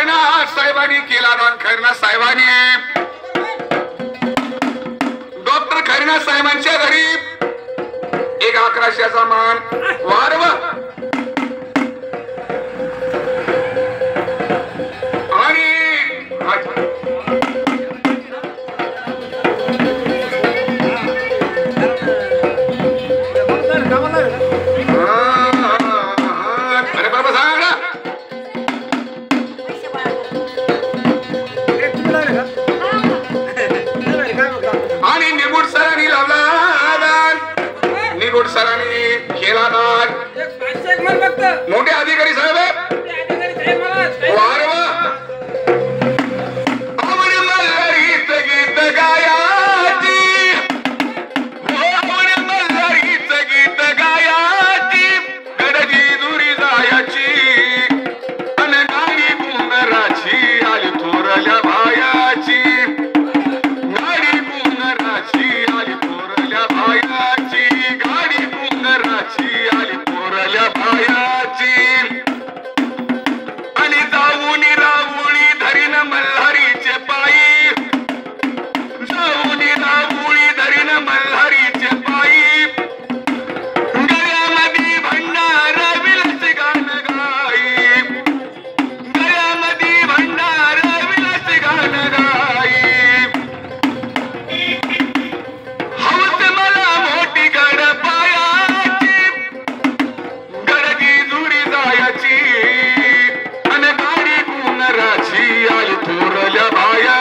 खैरनार साहेबांनी केला दान. खैरनार साहेबांनी डॉक्टर खैरनार साहेबांच्या घरी एक 1100चा मान वारव आणि अरे बाबा सांग ना. आणि निगुड सरांनी लावला निगुड सरांनी केला दान. मोठे अधिकारी साहेब वारव आवड मल्हारीच गीत गायाची. आवड मल्हारीच गीत गायाची. गडजी दुरी जायाची अन गाडी पुनराची आली थोरल्या बायाची. गाडी पुनराची आली थोरल्या बायाची. गाडी पुनराची आली थोरल्या बायाची. आणि जाऊनी राऊळी धरीन मल्हारीचे पायी. जाऊनी राऊळी धरीन मल्हारीचे पायी. गळ्यामध्ये भंडार विलास गाण गाई. गळ्यामध्ये भंडार विलास गाण गाई. हौस मला मोठी गड पायाची. गडगी जुरी जायाची अन गाडी पुनराची आली थोरल्या बाया.